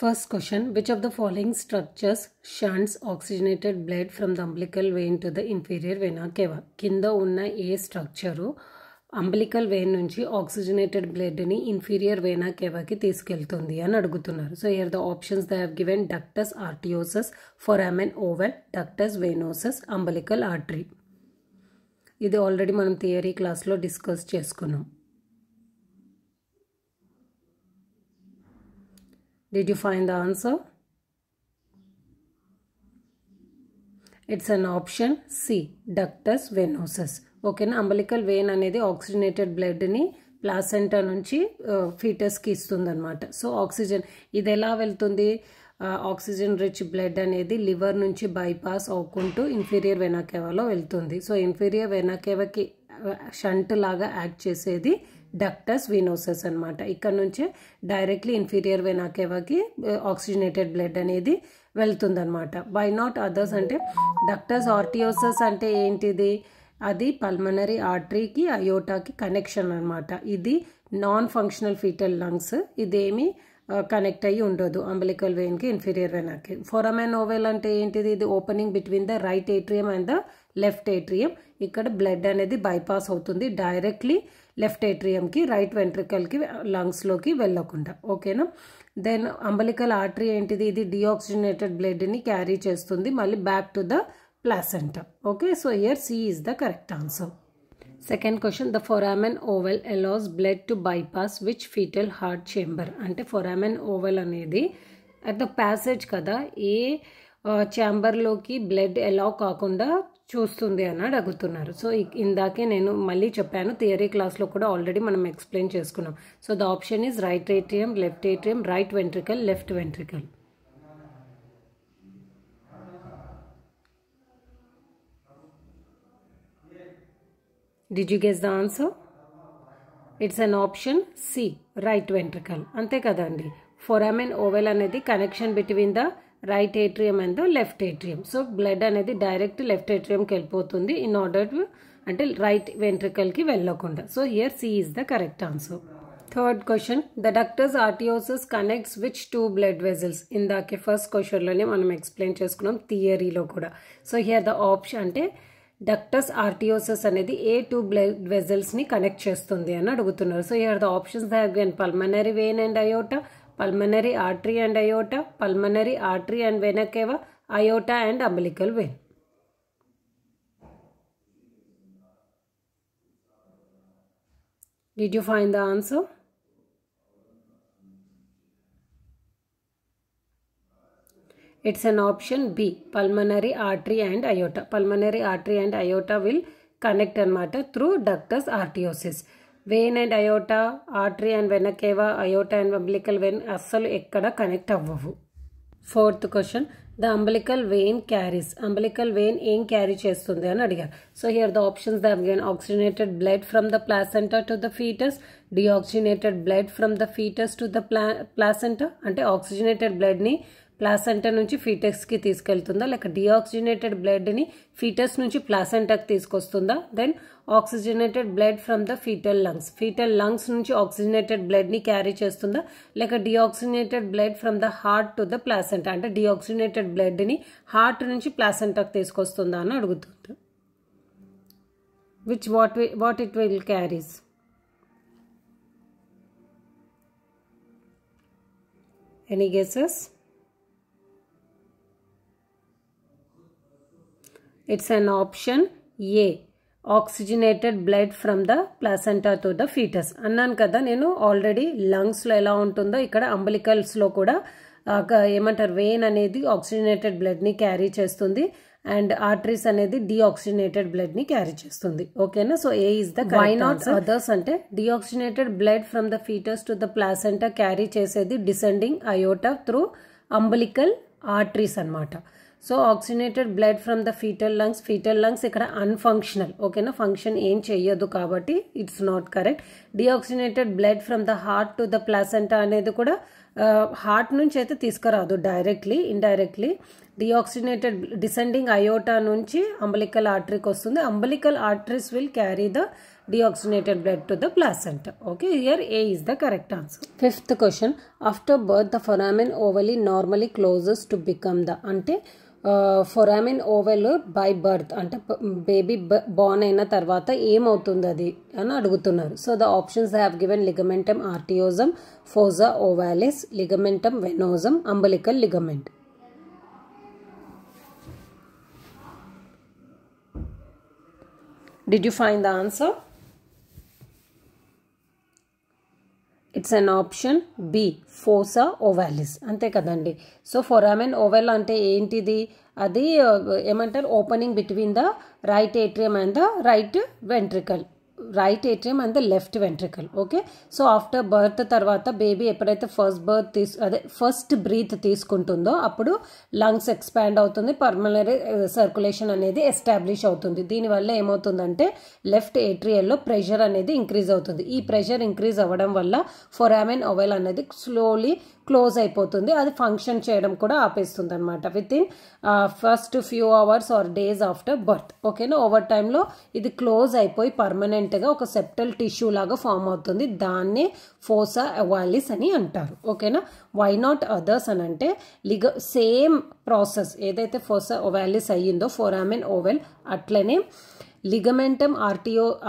First question, which of the following structures shunts oxygenated blood from the umbilical vein to the inferior vena cava? Kinda unna ఏ structure umbilical vein నుంచి oxygenated బ్లడ్ని inferior vena కేవాకి తీసుకెళ్తుంది అని అడుగుతున్నారు. So here the options they have given ductus arteriosus, foramen ovale, ductus venosus, umbilical artery. ఇది already మనం theory క్లాస్లో డిస్కస్ చేసుకున్నాం. Did you find the answer? It's an option C, ductus venosus. ఓకేనా, umbilical vein అనేది oxygenated బ్లడ్ని placenta నుంచి ఫీటస్కి ఇస్తుంది అనమాట. సో ఆక్సిజన్ ఇది ఎలా వెళ్తుంది, ఆక్సిజన్ రిచ్ బ్లడ్ అనేది లివర్ నుంచి బైపాస్ అవ్వకుంటూ ఇన్ఫీరియర్ వెనాకేవాలో వెళ్తుంది. సో ఇన్ఫీరియర్ వెనాకేవాకి షంట్ లాగా యాక్ట్ చేసేది డక్టస్ వీనోసస్ అనమాట. ఇక్కడ నుంచే డైరెక్ట్లీ ఇన్ఫీరియర్ వెనాకేవాకి ఆక్సిజనేటెడ్ బ్లడ్ అనేది వెళ్తుంది అనమాట. బై నాట్ అదర్స్ అంటే డక్టస్ ఆర్టియోసస్ అంటే ఏంటిది, అది పల్మనరీ ఆర్టరీకి అయోటాకి కనెక్షన్ అనమాట. ఇది నాన్ ఫంక్షనల్ ఫీటల్ లంగ్స్, ఇదేమి కనెక్ట్ అయ్యి ఉండదు అంబలికల్ వెయిన్కి ఇన్ఫీరియర్ వెనాకి. ఫొరామెన్ ఓవెల్ అంటే ఏంటిది, ఇది opening between the right atrium and the left atrium. ఇక్కడ బ్లడ్ అనేది బైపాస్ అవుతుంది డైరెక్ట్లీ లెఫ్ట్ ఏట్రియంకి, రైట్ వెంట్రికల్కి లంగ్స్లోకి వెళ్ళకుండా. ఓకేనా. దెన్ అంబలికల్ ఆర్టరీ ఏంటిది, ఇది డిఆక్సిజనేటెడ్ బ్లడ్ని క్యారీ చేస్తుంది మళ్ళీ back to the placenta. Okay, so here C is the correct answer. Second question, the foramen oval allows blood to bypass which fetal heart chamber? అంటే foramen oval అనేది at the passage కదా, ఏ ఛాంబర్లోకి blood allow కాకుండా చూస్తుంది అని అడుగుతున్నారు. So ఇందాకే నేను మళ్ళీ చెప్పాను, థియరీ క్లాస్లో కూడా ఆల్రెడీ మనం ఎక్స్ప్లెయిన్ చేసుకున్నాం. So the option is right atrium, left atrium, right ventricle, left ventricle. Did you guess the answer? It's an option C, right ventricle. అంతే కదండి, ఫొరామెన్ ఓవెల్ అనేది connection between the right atrium and the left atrium. So blood అనేది direct left ఏట్రియంకి వెళ్ళిపోతుంది in order to అంటే right వెంట్రికల్కి వెళ్ళకుండా. So here C is the correct answer. Third question, the ductus arteriosus connects which two blood vessels? ఇందాకే first క్వశ్చన్లోనే మనం explain చేసుకున్నాం థియరీలో కూడా. సో హియర్ ద ఆప్షన్ అంటే డక్టస్ ఆర్టియోసస్ అనేది ఏ టూ బ్లడ్ వెజల్స్ని కనెక్ట్ చేస్తుంది అని అడుగుతున్నారు. So here the options have given pulmonary vein and aorta, pulmonary artery and aorta, pulmonary artery and vena cava, aorta and umbilical vein. Did you find the answer? It's an option B, pulmonary artery and aorta. Pulmonary artery and aorta will connect anamata through ductus arteriosus. Vein and aorta, artery and vena cava, aorta and umbilical vein assalu ekkada connect avvavu. Fourth question, the umbilical vein carries. Umbilical vein ఏం carry చేస్తుంది అని అడిగారు. So here the options they have given oxygenated blood from the placenta to the fetus, deoxygenated blood from the fetus to the placenta అంటే oxygenated బ్లడ్ని placenta నుంచి ఫీటస్కి తీసుకెళ్తుందా, లేక డిఆక్సిజనేటెడ్ బ్లడ్ని ఫీటస్ నుంచి ప్లాసెంటాకి తీసుకొస్తుందా. Then oxygenated blood from the fetal lungs నుంచి ఆక్సిజనేటెడ్ బ్లడ్ని క్యారీ చేస్తుందా, లేక deoxygenated blood from the heart to the placenta అంటే డిఆక్సిజనేటెడ్ బ్లడ్ని హార్ట్ నుంచి ప్లాసెంటాకి తీసుకొస్తుందా అని అడుగుతుంది. Which what it will carries? Any guesses? It's an option A, oxygenated blood from the placenta to the fetus. అన్నాను కదా నేను ఆల్రెడీ లంగ్స్లో ఎలా ఉంటుందో ఇక్కడ అంబలికల్స్లో కూడా ఏమంటారు, వెయిన్ అనేది ఆక్సిజనేటెడ్ బ్లడ్ని క్యారీ చేస్తుంది అండ్ ఆర్టరీస్ అనేది డిఆక్సిజనేటెడ్ బ్లడ్ని క్యారీ చేస్తుంది. ఓకేనా. So a is the why not others అంటే deoxygenated blood from the fetus to the placenta carry చేసేది descending aorta through umbilical arteries అనమాట. So oxygenated blood from the fetal lungs ఇక్కడ unfunctional. ఓకేనా, function ఏం చెయ్యదు కాబట్టి it's not correct. Deoxygenated blood from the heart to the placenta అనేది కూడా heart నుంచి అయితే తీసుకురాదు, ఇండైరెక్ట్లీ డిసెండింగ్ అయోటా నుంచి అంబలికల్ ఆర్టరీకి వస్తుంది. Umbilical arteries will carry the deoxygenated blood to the placenta. Okay, here A is the correct answer. Fifth question, after birth the foramen ovale normally closes to become the అంటే foramen ovale by birth అంటే baby born అయిన తర్వాత ఏమవుతుంది అది అని అడుగుతున్నారు. So the options they have given ligamentum arteriosum, fossa ovalis, ligamentum venosum, umbilical ligament. Did you find the answer? It's an option B, fossa ovalis. అంతే కదండి. So ఫొరామెన్ oval అంటే ఏంటిది? అది ఏమంటారు, opening between the right atrium and the right ventricle, right atrium and the left ventricle. Okay, so after birth తర్వాత baby ఎప్పుడైతే first breath తీసుకుంటుందో అప్పుడు లంగ్స్ ఎక్స్పాండ్ అవుతుంది, పల్మనరీ సర్క్యులేషన్ అనేది ఎస్టాబ్లిష్ అవుతుంది. దీనివల్ల ఏమవుతుందంటే లెఫ్ట్ ఏట్రియల్లో ప్రెషర్ అనేది ఇంక్రీజ్ అవుతుంది. ఈ ప్రెషర్ ఇంక్రీజ్ అవ్వడం వల్ల ఫొరామెన్ ఓవెల్ అనేది స్లోలీ క్లోజ్ అయిపోతుంది, అది ఫంక్షన్ చేయడం కూడా ఆపేస్తుంది అనమాట with in first few hours are days after birth. ఓకేనా, ఓవర్ టైంలో ఇది క్లోజ్ అయిపోయి పర్మనెంట్గా ఒక సెప్టల్ టిష్యూ లాగా ఫామ్ అవుతుంది. దాన్నే ఫోసా ఓవాలిస్ అని అంటారు. ఓకేనా, వై నాట్ అదర్స్ అని అంటే సేమ్ ప్రాసెస్ ఏదైతే ఫోసా ఓవాలిస్ అయ్యిందో ఫొరామెన్ ఓవెల్, అట్లనే లిగమెంటమ్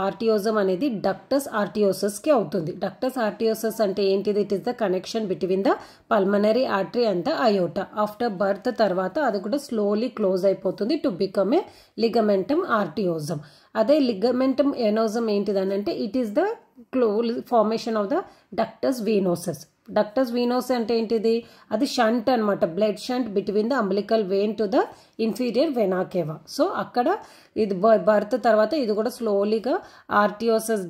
ఆర్టియోజమ్ అనేది డక్టస్ ఆర్టియోసస్కి అవుతుంది. డక్టస్ ఆర్టియోసస్ అంటే ఏంటిది? It is the connection between the pulmonary artery and the aorta. After birth తర్వాత అది కూడా స్లోలీ క్లోజ్ అయిపోతుంది to become a ligamentum arteriosum. అదే లిగమెంటమ్ వెనోజమ్ ఏంటిదని అంటే it is the formation of the ductus venosus. Ductus venosus అంటే ఏంటిది? అది షంట్ అనమాట, blood shunt between the umbilical vein to the inferior vena cava. So అక్కడ ఇది బర్త్ తర్వాత ఇది కూడా స్లోలీగా ఆర్టియోసస్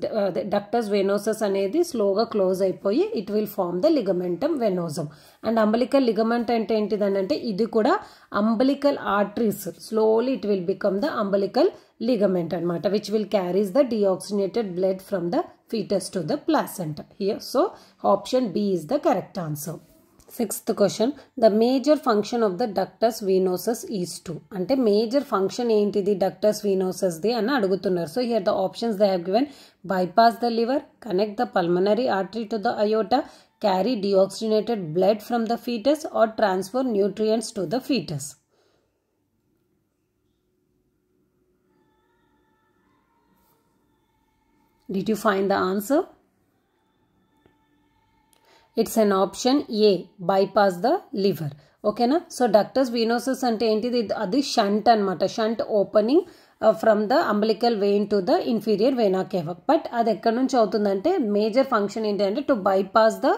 డక్టస్ వెనోసస్ అనేది స్లోగా క్లోజ్ అయిపోయి it will form the ligamentum venosum. And umbilical ligament అంటే ఏంటిదని అంటే ఇది కూడా umbilical arteries slowly it will become the umbilical ligament అనమాట, which will carries the deoxygenated blood from the fetus to the placenta here. So option B is the correct answer. Sixth question, the major function of the ductus venosus is to అంటే major function ఏంటిది ductus venosus the అని అడుగుతున్నారు. So here the options they have given, bypass the liver, connect the pulmonary artery to the aorta, carry deoxygenated blood from the fetus, or transfer nutrients to the fetus. Did you find the answer? It's an option A, bypass the liver. ఓకేనా, so ductus venosus అంటే ఏంటిది? అది shunt అనమాట, shunt opening from the umbilical vein to the inferior vena cava. But అది ఎక్కడి నుంచి అవుతుందంటే major function ఏంటంటే టు బైపాస్ ద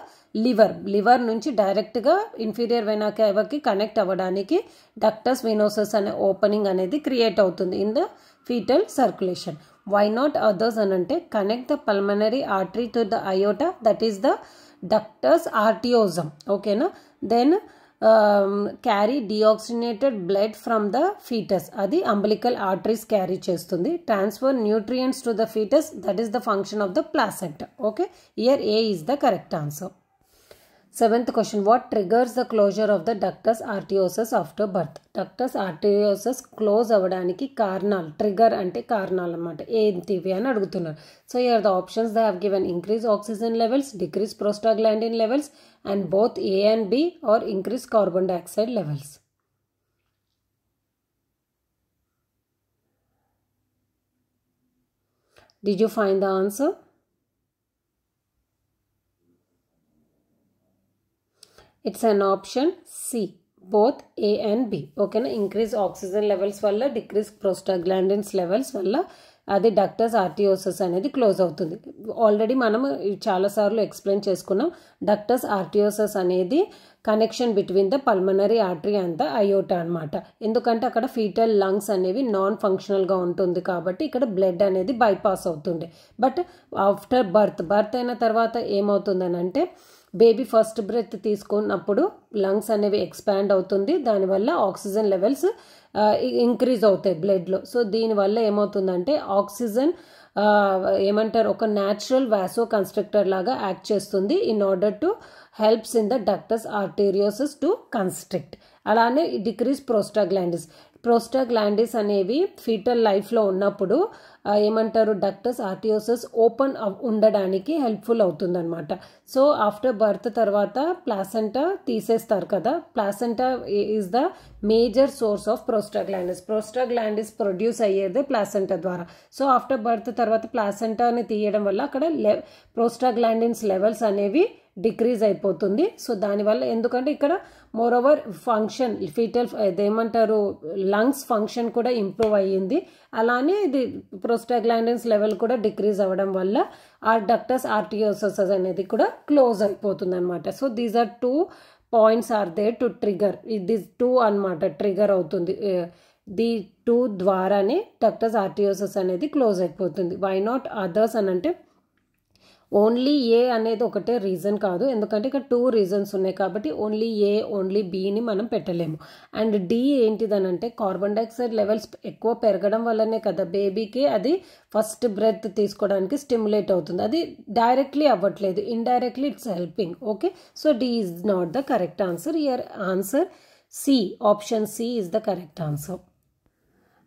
లివర్ నుంచి డైరెక్ట్గా ఇన్ఫీరియర్ వెనా కేవాకి కనెక్ట్ అవ్వడానికి డక్టస్ వీనోసస్ అనే ఓపెనింగ్ అనేది క్రియేట్ అవుతుంది in the fetal circulation. Why not others అని అంటే connect the pulmonary artery to the aorta, that is the ductus ఆర్టియోజమ్. ఓకేనా, then carry deoxygenated blood from the foetus, అది umbilical arteries carry చేస్తుంది. Transfer nutrients to the foetus, that is the function of the placenta. Okay, here A is the correct answer. Seventh question, what triggers the closure of the ductus arteriosus after birth? Ductus arteriosus close అవ్వడానికి కారణాలు, trigger అంటే కారణాలు అన్నమాట, ఏంటివి అని అడుగుతున్నారు. So here the options they have given increase oxygen levels, decrease prostaglandin levels, and both A and B, or increase carbon dioxide levels. Did you find the answer? It's an option C, both A and B. ఓకేనా, increase oxygen levels వల్ల, decrease prostaglandins levels వల్ల అది ductus arteriosus అనేది close అవుతుంది. Already మనం చాలాసార్లు explain చేసుకున్నాం. Ductus arteriosus అనేది connection between the pulmonary artery and the iota అనమాట. ఎందుకంటే అక్కడ ఫీటల్ లంగ్స్ అనేవి నాన్ ఫంక్షనల్గా ఉంటుంది కాబట్టి ఇక్కడ బ్లడ్ అనేది బైపాస్ అవుతుంది. బట్ ఆఫ్టర్ బర్త్ అయిన తర్వాత ఏమవుతుందని అంటే బేబీ ఫస్ట్ బ్రెత్ తీసుకున్నప్పుడు లంగ్స్ అనేవి ఎక్స్పాండ్ అవుతుంది, దానివల్ల ఆక్సిజన్ లెవెల్స్ ఇంక్రీజ్ అవుతాయి బ్లడ్లో. సో దీనివల్ల ఏమవుతుందంటే ఆక్సిజన్ ఏమంటారు, ఒక న్యాచురల్ వాసో కన్స్ట్రక్టర్ లాగా యాక్ట్ చేస్తుంది in order to helps in the ductus arteriosus to constrict. అలానే డిక్రీజ్ ప్రోస్టాగ్లాండిన్స్. ప్రోస్టాగ్లాండిన్స్ అనేవి ఫీటల్ లైఫ్లో ఉన్నప్పుడు ఏమంటారు డక్టస్ ఆర్టియోసస్ ఓపెన్ ఉండడానికి హెల్ప్ఫుల్ అవుతుందన్నమాట. సో ఆఫ్టర్ బర్త్ తర్వాత ప్లాసెంటా తీసేస్తారు కదా, placenta is the major source of prostaglandins. Prostaglandins produce అయ్యేదే ప్లాసెంటా ద్వారా. సో ఆఫ్టర్ బర్త్ తర్వాత ప్లాసెంటాని తీయడం వల్ల అక్కడ ప్రోస్టాగ్లాండిన్స్ లెవెల్స్ అనేవి డిక్రీజ్ అయిపోతుంది. సో దానివల్ల ఎందుకంటే ఇక్కడ మోర్ ఓవర్ ఫంక్షన్ ఫీటల్ ఏమంటారు లంగ్స్ ఫంక్షన్ కూడా ఇంప్రూవ్ అయ్యింది. అలానే ఇది ప్రోస్టాగ్లాండిన్స్ లెవెల్ కూడా డిక్రీజ్ అవ్వడం వల్ల ఆ డక్టస్ ఆర్టియోసస్ అనేది కూడా క్లోజ్ అయిపోతుంది అనమాట. So these are 2 points are there to trigger. ఇది 2 అనమాట ట్రిగర్ అవుతుంది. ది 2 ద్వారానే డక్టస్ ఆర్టియోసస్ అనేది క్లోజ్ అయిపోతుంది. వై నాట్ అదర్స్ అని అంటే ఓన్లీ ఏ అనేది ఒకటే రీజన్ కాదు, ఎందుకంటే ఇక్కడ 2 రీజన్స్ ఉన్నాయి కాబట్టి ఓన్లీ ఏ ఓన్లీ బిని మనం పెట్టలేము. అండ్ డి ఏంటిదనంటే కార్బన్ డైఆక్సైడ్ లెవెల్స్ ఎక్కువ పెరగడం వల్లనే కదా బేబీకి అది ఫస్ట్ బ్రెత్ తీసుకోవడానికి స్టిమ్యులేట్ అవుతుంది. అది డైరెక్ట్లీ అవ్వట్లేదు, indirectly it's helping. Okay, so D is not the correct answer. Here answer C, option C is the correct answer.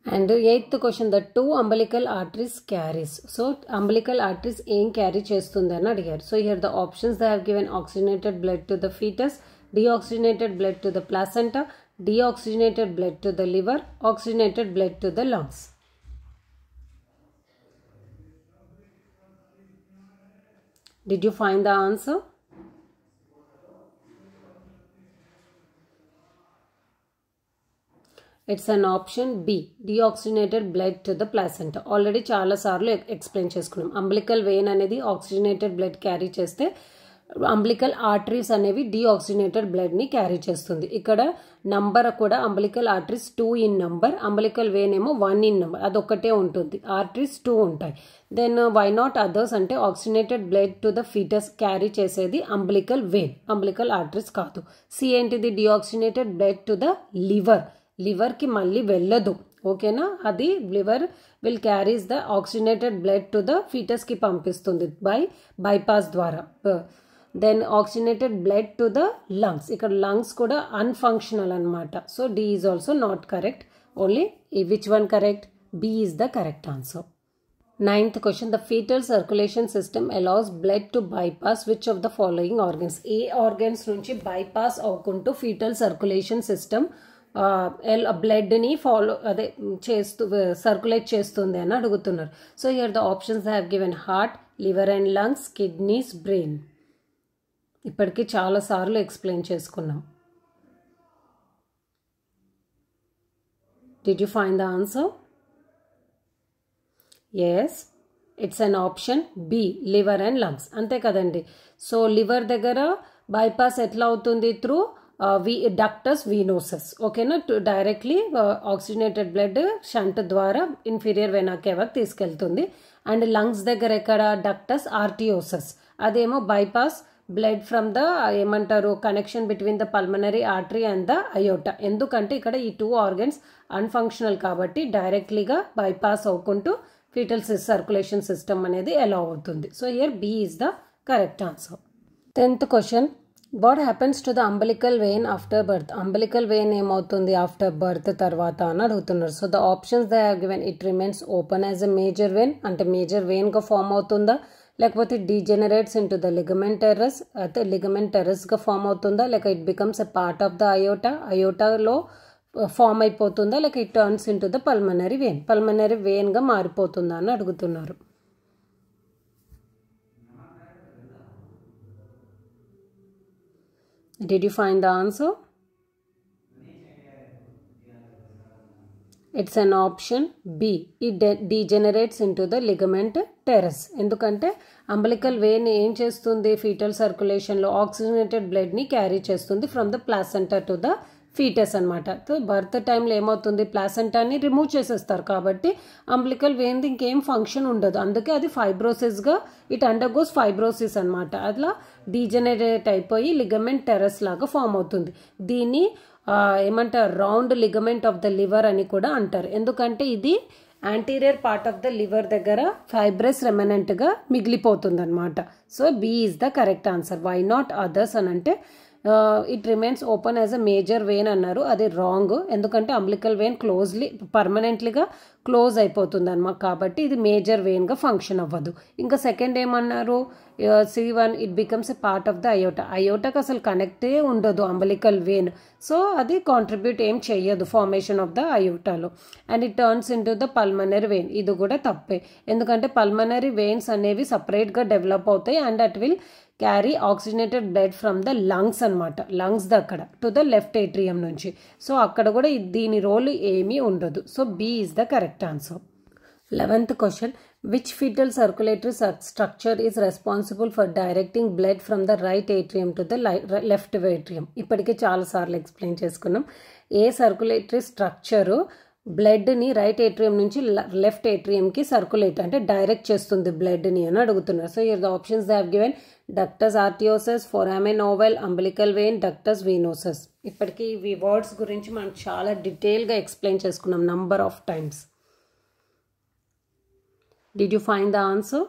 And 8th question, the 2 umbilical arteries carries. So umbilical arteries ఏం carry చేస్తుంది అని అడిగారు. So here the options they have given: oxygenated blood to the fetus, deoxygenated blood to the placenta, deoxygenated blood to the liver, oxygenated blood to the lungs. Did you find the answer? It's an option B, deoxygenated blood to the placenta. Already చాలా సార్లు explain చేసుకున్నాం. Umbilical vein అనేది oxygenated blood carry చేస్తే umbilical arteries అనేవి deoxygenated బ్లడ్ని carry చేస్తుంది. ఇక్కడ number కూడా umbilical arteries 2 in number, umbilical vein ఏమో 1 ఇన్ నంబర్, అదొక్కటే ఉంటుంది. ఆర్టరీస్ 2 ఉంటాయి. దెన్ వై నాట్ అదర్స్ అంటే oxygenated blood to the fetus carry చేసేది అంబిలికల్ వెయిన్, అంబిలికల్ ఆర్టరీస్ కాదు. సి ఏంటిది deoxygenated blood to the liver, లివర్కి మళ్ళీ వెళ్ళదు. ఓకేనా, అది liver will carries the oxygenated blood to the ఫీటస్కి పంపిస్తుంది బైపాస్ ద్వారా. Then oxygenated blood to the lungs, ఇక్కడ లంగ్స్ కూడా అన్ఫంక్షనల్ అనమాట. So D is also not correct. Only which one correct? B is the correct answer. 9th question, the fetal circulation system allows blood to bypass which of the following organs? ఏ organs నుంచి bypass అవ్వకుంటూ fetal circulation system బ్లడ్ని అదే చేస్తూ circulate చేస్తుంది అని అడుగుతున్నారు. So here the options have given: heart, liver and lungs, kidneys, brain. ఇప్పటికీ చాలా సార్లు ఎక్స్ప్లెయిన్ చేసుకున్నాం. Did you find the answer? Yes, it's an option B, liver and lungs. అంతే కదండి. సో లివర్ దగ్గర బైపాస్ ఎట్లా అవుతుంది? Through ductus venosus. ఓకేనా, డైరెక్ట్లీ ఆక్సిజనేటెడ్ బ్లడ్ షంట్ ద్వారా ఇన్ఫీరియర్ వెనా కేవాకి తీసుకెళ్తుంది. అండ్ లంగ్స్ దగ్గర ఎక్కడ? డక్టస్ ఆర్టియోసస్, అదేమో బైపాస్ బ్లడ్ ఫ్రమ్ ద ఏమంటారు connection between the pulmonary artery and the aorta. ఎందుకంటే ఇక్కడ ఈ 2 ఆర్గన్స్ అన్ఫంక్షనల్ కాబట్టి డైరెక్ట్లీగా బైపాస్ అవ్వకుంటూ ఫీటల్ సర్క్యులేషన్ సిస్టమ్ అనేది ఎలా అవుతుంది. So here B is the correct answer. 10th question, what happens to the umbilical vein after birth? Umbilical vein ఏమవుతుంది ఆఫ్టర్ బర్త్ తర్వాత అని అడుగుతున్నారు. So the options they have given: it remains open as a major vein, అంటే major వెయిన్గా form అవుతుందా, లేకపోతే degenerates into the ligament teres, అయితే ligament టెరస్గా ఫామ్ అవుతుందా, లేక it becomes a part of the aorta, అయోటాలో ఫామ్ అయిపోతుందా, లేక it turns into the pulmonary vein, pulmonary వెయిన్గా మారిపోతుందా అని అడుగుతున్నారు. Did you find the answer? It's an option B. It degenerates into the ligament teres. ఎందుకంటే అంబలికల్ వెయిన్ ఏం చేస్తుంది? ఫీటల్ సర్క్యులేషన్లో ఆక్సిజనేటెడ్ బ్లడ్ని క్యారీ చేస్తుంది from the placenta to the foetus అనమాట. సో బర్త్ టైంలో ఏమవుతుంది? ప్లాసెంటాని రిమూవ్ చేసేస్తారు కాబట్టి అంబలికల్ వెయిన్ ఇంకేం ఫంక్షన్ ఉండదు. అందుకే అది ఫైబ్రోసిస్గా ఇట్ అండర్గోస్ ఫైబ్రోసిస్ అనమాట. అట్లా డీజెనరేట్ అయిపోయి లిగమెంట్ టెరస్ లాగా ఫామ్ అవుతుంది. దీన్ని ఏమంటారు? Round ligament of the liver అని కూడా అంటారు. ఎందుకంటే ఇది anterior part of the liver దగ్గర ఫైబ్రస్ రెమనెంట్గా మిగిలిపోతుంది అనమాట. So B is the correct answer. Why not others అని అంటే it remains open as a major vein అన్నారు. అది రాంగ్. ఎందుకంటే అంబ్లికల్ వెయిన్ పర్మనెంట్లీగా క్లోజ్ అయిపోతుంది అన్నమాట. కాబట్టి ఇది మేజర్ వెయిన్గా ఫంక్షన్ అవ్వదు. ఇంకా సెకండ్ ఏమన్నారు, C1 it becomes a part of the అయోటాకి అసలు కనెక్టే ఉండదు అంబలికల్ వెయిన్. సో అది కాంట్రిబ్యూట్ ఏం చెయ్యదు ఫార్మేషన్ ఆఫ్ ద అయోటాలో. And it turns into the pulmonary vein. ఇది కూడా తప్పే. ఎందుకంటే పల్మనరీ వెయిన్స్ అనేవి సపరేట్గా డెవలప్ అవుతాయి and at will carry oxygenated blood from the lungs అనమాట. లంగ్స్ అక్కడ టు ద లెఫ్ట్ ఏట్రియం నుంచి. సో అక్కడ కూడా దీని రోల్ ఏమీ ఉండదు. So B is the correct answer. 11th question, which fetal circulatory structure is responsible for directing blood from the right atrium to the left atrium? ఇప్పటికే చాలాసార్లు explain చేసుకున్నాం. ఏ సర్క్యులేటరీ స్ట్రక్చరు బ్లడ్ని రైట్ ఏట్రియం నుంచి left ఏట్రియంకి circulate అంటే direct చేస్తుంది బ్లడ్ని అని అడుగుతున్నారు. So here the options they have given ductus arteriosus, foramen oval, umbilical vein, ductus venosus. ఇప్పటికీ ఈ వర్డ్స్ గురించి మనం చాలా డీటెయిల్గా ఎక్స్ప్లెయిన్ చేసుకున్నాం number of times. Did you find the answer?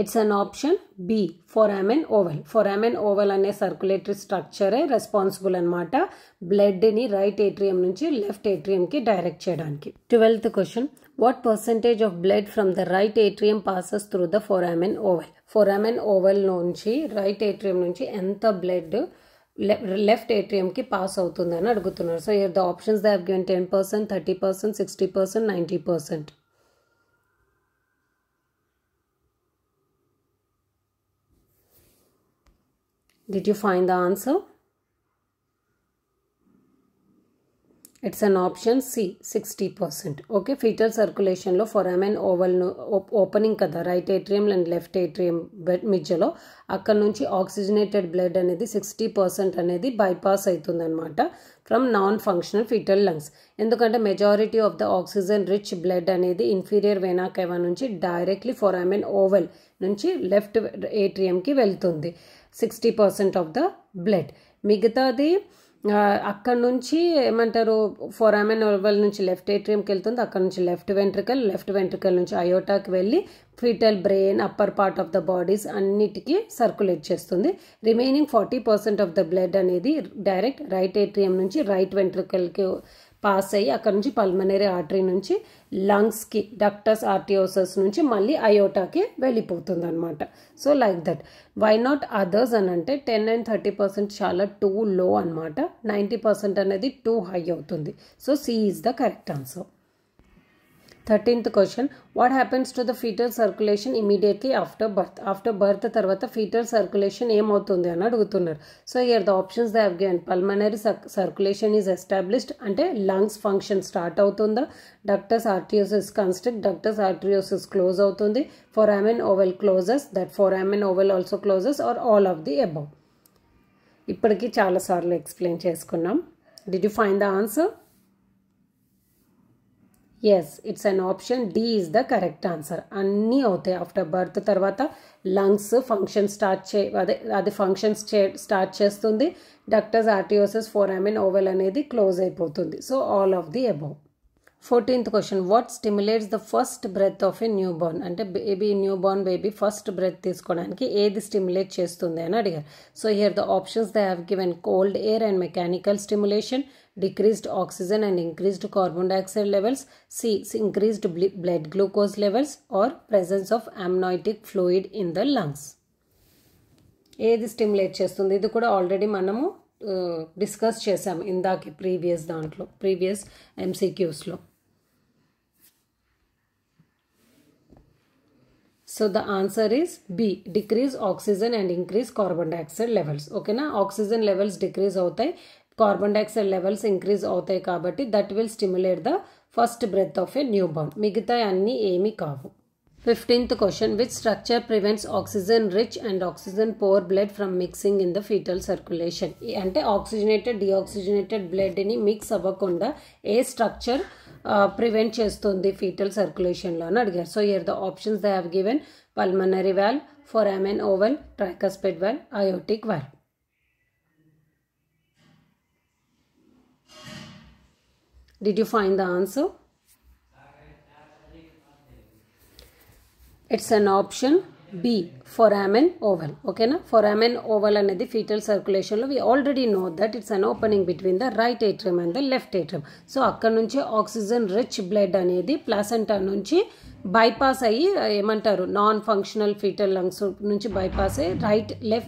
It's an option B, foramen oval. Foramen oval అనే circulatory స్ట్రక్చరే responsible అనమాట బ్లడ్ని right atrium నుంచి లెఫ్ట్ ఏట్రియంకి డైరెక్ట్ చేయడానికి. 12th question, what percentage of blood from the right atrium passes through the foramen oval? foramen oval నుంచి right atrium నుంచి ఎంత blood left ఏట్రియంకి pass అవుతుందని అడుగుతున్నారు. So here the options they have given 10%, 30%, 60%, 90%. Did you find the answer? It's an option C, 60%. Okay, fetal circulation లో foramen oval opening కదా right atrium and left atrium మధ్యలో, అక్కడ నుంచి oxygenated blood అనేది 60% అనేది bypass అవుతుంది అనమాట from non functional fetal lungs. ఎందుకంటే majority of the oxygen rich blood అనేది ఇన్ఫీరియర్ వెనా కేవా నుంచి డైరెక్ట్లీ ఫోరామెన్ ఓవల్ నుంచి లెఫ్ట్ ఏట్రియంకి వెళ్తుంది 60% ఆఫ్ ద బ్లడ్. మిగతాది అక్కడ నుంచి ఏమంటారు ఫోరామెన్ ఓవల్ నుంచి లెఫ్ట్ ఏట్రియంకి వెళ్తుంది, అక్కడ నుంచి లెఫ్ట్ వెంట్రికల్ నుంచి అయోటాకి వెళ్ళి fetal brain upper part of the bodies అన్నిటికీ సర్క్యులేట్ చేస్తుంది. రిమైనింగ్ 40% ఆఫ్ ద బ్లడ్ అనేది డైరెక్ట్ రైట్ ఏట్రియం నుంచి రైట్ వెంట్రికల్కి పాస్ అయ్యి అక్కడ నుంచి పల్మనరీ ఆర్టరీ నుంచి లంగ్స్కి డక్టస్ ఆర్టియోసస్ నుంచి మళ్ళీ అయోటాకి వెళ్ళిపోతుంది అనమాట. So like that. Why not others అని అంటే 10 and 30% చాలా టూ లో అనమాట. 90% అనేది టూ హై అవుతుంది. So C is the correct answer. 13th question, what happens to the fetal circulation immediately after birth? After birth తర్వాత fetal circulation ఏమవుతుంది అని అడుగుతున్నారు. So here the options they have given pulmonary circulation is established అంటే lungs function start అవుతుందా, ductus arteriosus constrict, ductus arteriosus close అవుతుంది, foramen oval closes, that foramen oval also closes or all of the above. ఇప్పటికీ చాలాసార్లు explain చేసుకున్నాం. Did you find the answer? Yes, it's an option D is the correct answer. అన్నీ అవుతాయి after birth తర్వాత lungs function అది functions start చేస్తుంది, ductus arteriosus foramen oval అనేది close అయిపోతుంది. So all of the above. 14th question, what stimulates the first breath of a newborn? అంటే newborn baby first breath తీసుకోవడానికి ఏది స్టిమ్యులేట్ చేస్తుంది అని అడిగారు. So here the options they have given cold air and mechanical stimulation, decreased oxygen and increased carbon dioxide levels, C, increased blood glucose levels, or presence of amniotic fluid in the lungs. ఏది stimulate చేస్తుంది? ఇది కూడా already మనము discuss చేసాము ఇందాక previous MCQsలో. So the answer is B, decrease oxygen and increase carbon dioxide levels. ఓకేనా, oxygen levels decrease అవుతాయి, కార్బన్ డైఆక్సైడ్ లెవెల్స్ ఇంక్రీజ్ అవుతాయి కాబట్టి that will stimulate the first breath of a newborn. మిగతా అన్నీ ఏమీ కావు. 15th question, which structure prevents oxygen rich and oxygen poor blood from mixing in the fetal circulation? అంటే oxygenated deoxygenated బ్లడ్ని mix అవ్వకుండా ఏ స్ట్రక్చర్ ప్రివెంట్ చేస్తుంది fetal సర్క్యులేషన్లో అని అడిగారు. So here the options they have given pulmonary valve, foramen oval, tricuspid valve, aortic valve. Did you find the answer? It's an option B foramen oval. ఓకేనా, foramen oval అనేది fetal సర్క్యులేషన్లో we already know that it's an opening between the right atrium and the left atrium. So అక్కడ నుంచి oxygen rich blood అనేది placenta నుంచి bypass అయ్యి ఏమంటారు non functional fetal lungs నుంచి బైపాస్ అయ్యి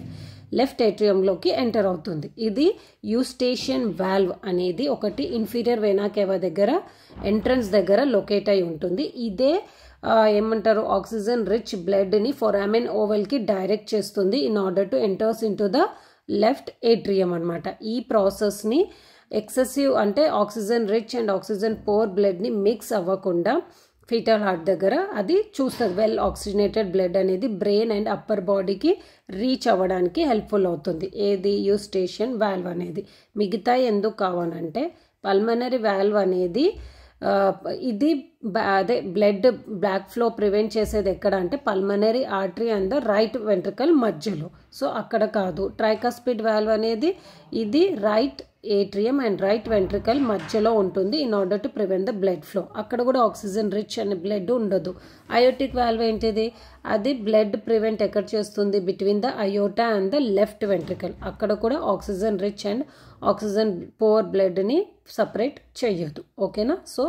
లెఫ్ట్ ఏట్రియంలోకి ఎంటర్ అవుతుంది. ఇది యూస్టేషియన్ వాల్వ్ అనేది ఒకటి ఇన్ఫీరియర్ వెనా కేవా దగ్గర ఎంట్రన్స్ దగ్గర లొకేట్ అయి ఉంటుంది. ఇదే ఏమంటారు ఆక్సిజన్ రిచ్ బ్లడ్ని ఫొరామెన్ ఓవల్కి డైరెక్ట్ చేస్తుంది in order to enters into the left atrium అనమాట. ఈ ప్రాసెస్ని ఎక్సెసివ్ అంటే oxygen rich and oxygen poor బ్లడ్ని మిక్స్ అవ్వకుండా ఫీటల్ హార్ట్ దగ్గర అది చూస్తుంది. వెల్ ఆక్సిజనేటెడ్ బ్లడ్ అనేది బ్రెయిన్ అండ్ అప్పర్ బాడీకి రీచ్ అవ్వడానికి హెల్ప్ఫుల్ అవుతుంది. ఏది యూస్టేషియన్ వాల్వ్ అనేది. మిగతా ఎందుకు కావాలంటే పల్మనరీ వాల్వ్ అనేది ఇది అదే బ్లడ్ బ్లాక్ ఫ్లో ప్రివెంట్ చేసేది ఎక్కడ అంటే pulmonary artery and the right ventricle మధ్యలో. సో అక్కడ కాదు. ట్రైకస్పిడ్ వాల్వ్ అనేది ఇది right atrium and right ventricle మధ్యలో ఉంటుంది in order to prevent the blood flow. అక్కడ కూడా ఆక్సిజన్ రిచ్ అనే బ్లడ్ ఉండదు. అయోటిక్ వాల్వ్ ఏంటిది, అది బ్లడ్ ప్రివెంట్ ఎక్కడ చేస్తుంది between the aorta and the left ventricle. అక్కడ కూడా oxygen rich and oxygen poor బ్లడ్ని సపరేట్ చేయదు. ఓకేనా, so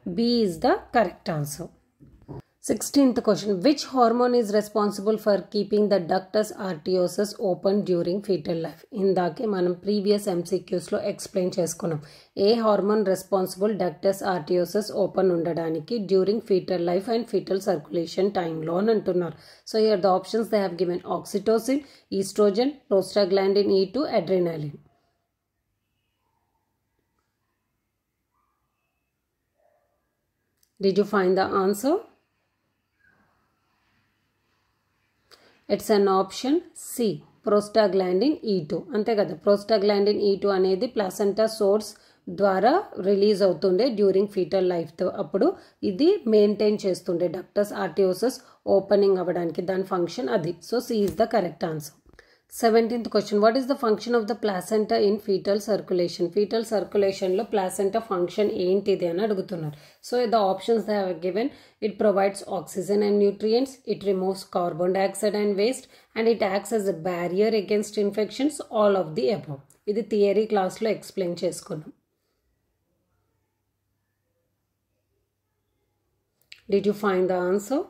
B is the correct answer. 16th question. Which hormone is responsible for keeping the ductus arteriosus open during fetal life? ఇందాకే మనం previous MCQస్లో explain చేసుకున్నాం. ఏ hormone responsible ductus arteriosus open ఉండడానికి during fetal life and fetal circulation టైంలో అని అంటున్నారు. So here the options they have given oxytocin, oestrogen, prostaglandin E2, adrenaline. Did you find the answer? It's an option C, prostaglandin E2. అంతే కదా, prostaglandin E2 అనేది placenta source ద్వారా release అవుతుండే during fetal లైఫ్తో. అప్పుడు ఇది మెయింటైన్ చేస్తుండే ductus ఆర్టియోసస్ opening అవ్వడానికి, దాని ఫంక్షన్ అది. So C is the correct answer. 17th question. What is the function of the placenta in fetal circulation? Fetal circulation లో placenta function ఏంటిది అని అడుగుతున్నారు. So the options they have given, it provides oxygen and nutrients, it removes carbon dioxide and waste, and it acts as a barrier against infections, all of the above. ఇది theory క్లాస్లో explain చేసుకున్నాం. Did you find the answer?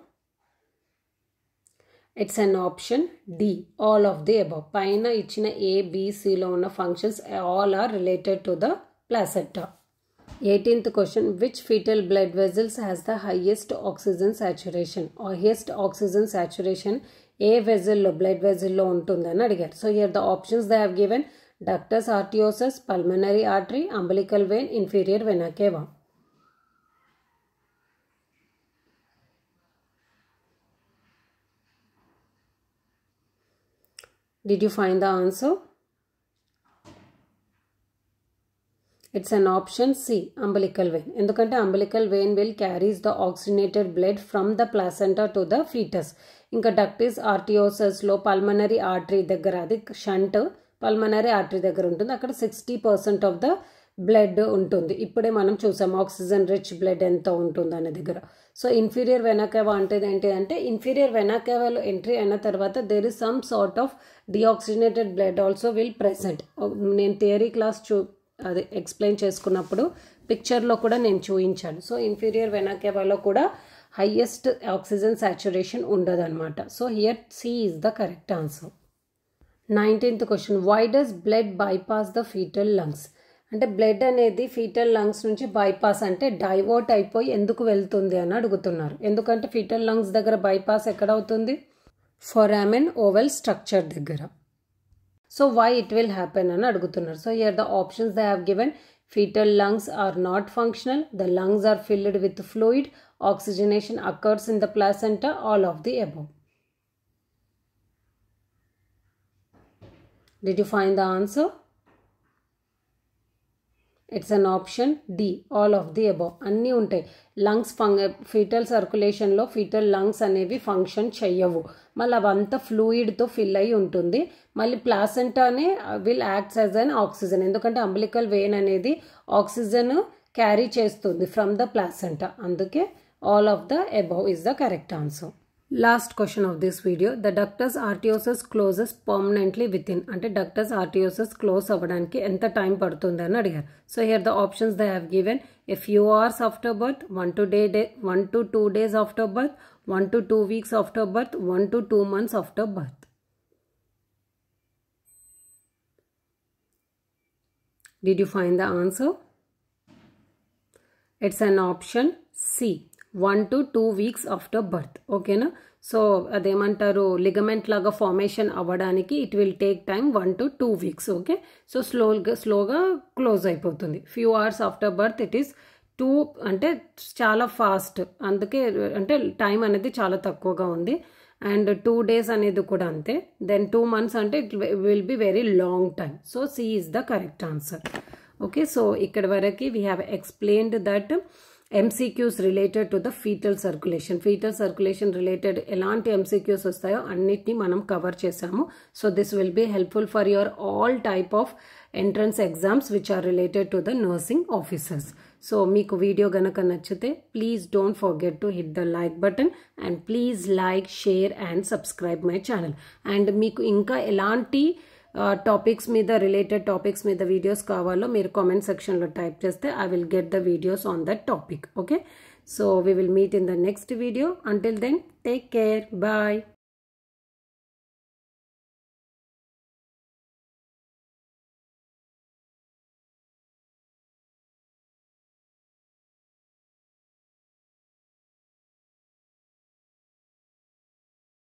It's an option D, all of the above. పైన ఇచ్చిన ABCలో ఉన్న functions all are related to the placenta. 18th question. Which fetal blood vessels has the highest oxygen saturation? Highest oxygen saturation ఏ వెజల్లో blood వెజల్లో ఉంటుందని అడిగారు. So here the options they have given ductus arteriosus, pulmonary artery, umbilical vein, inferior vena cava. Did you find the answer? It's an option C, umbilical vein. ఎందుకంటే umbilical vein will carries the oxygenated blood from the placenta to the fetus. ఇంకా ductus arteriosusలో pulmonary artery దగ్గర, అది shunt pulmonary artery దగ్గర ఉంటుంది. అక్కడ 60% of the blood ఉంటుంది. ఇప్పుడే మనం చూసాం ఆక్సిజన్ రిచ్ బ్లడ్ ఎంత ఉంటుంది అనే దగ్గర. సో ఇన్ఫీరియర్ వెనాకేవా అంటే ఏంటి, ఇన్ఫీరియర్ వెనాకేవాలో ఎంట్రీ అయిన తర్వాత there is some sort of deoxygenated blood also will present. నేను థియరీ క్లాస్ అది ఎక్స్ప్లెయిన్ చేసుకున్నప్పుడు పిక్చర్లో కూడా నేను చూపించాను. సో ఇన్ఫీరియర్ వెనాకేవాలో కూడా హైయెస్ట్ ఆక్సిజన్ సాచురేషన్ ఉండదు అనమాట. So here see is the correct answer. 19th question. Why does blood bypass the fetal lungs? అంటే బ్లడ్ అనేది ఫీటల్ లంగ్స్ నుంచి బైపాస్ అంటే డైవర్ట్ అయిపోయి ఎందుకు వెళ్తుంది అని అడుగుతున్నారు. ఎందుకంటే ఫీటల్ లంగ్స్ దగ్గర బైపాస్ ఎక్కడ అవుతుంది, ఫొరామెన్ ఓవల్ స్ట్రక్చర్ దగ్గర. So why it will happen అని అడుగుతున్నారు. So here the options they have given fetal lungs are not functional, the lungs are filled with fluid, oxygenation occurs in the placenta, all of the above. Did you find the answer? It's an option D, all of the above. అన్నీ ఉంటాయి. Lungs fetal సర్క్యులేషన్లో fetal lungs అనేవి function చెయ్యవు. మళ్ళీ అవంతా ఫ్లూయిడ్తో fill అయి ఉంటుంది. మళ్ళీ ప్లాసెంటానే will acts as an oxygen, ఎందుకంటే అంబలికల్ వెయిన్ అనేది ఆక్సిజన్ క్యారీ చేస్తుంది ఫ్రమ్ ద ప్లాసెంటా. అందుకే all of the above is the correct answer. Last question of this video. The ductus arteriosus closes permanently within. అంటే ductus arteriosus close అవ్వడానికి ఎంత time పడుతుంది అని అడిగారు. So here the options they have given: a few hours after birth, 1 to 2 days after birth, 1 to 2 weeks after birth, 1 to 2 months after birth. Did you find the answer? It's an option C, 1 to 2 weeks after birth. Okay na? So ademantaru ligament laga formation avvadaniki it will take time 1 to 2 weeks. Okay, so slowga close అయిపోతుంది. Few hours after birth it is 2 అంటే చాలా fast, అందుకే అంటే time అనేది చాలా తక్కువగా ఉంది. And 2 days అనేది కూడా అంతే. దెన్ 2 months అంటే it will be very long time. So C is the correct answer. Okay, so ఇక్కడ వరకు we have explained that MCQs related to the fetal circulation. Fetal circulation related ఎలాంటి MCQs వస్తాయో అన్నిటినీ మనం కవర్ చేసాము. So this will be helpful for your all type of entrance exams which are related to the nursing officers. So మీకు video గనక నచ్చితే please don't forget to hit the like button and please like, share and subscribe my channel. And మీకు ఇంకా ఎలాంటి topics మీద related topics మీద videos కావాలో మీరు కామెంట్ సెక్షన్లో టైప్ చేస్తే I will get the videos on that topic. Okay, so we will meet in the next video. Until then take care, bye.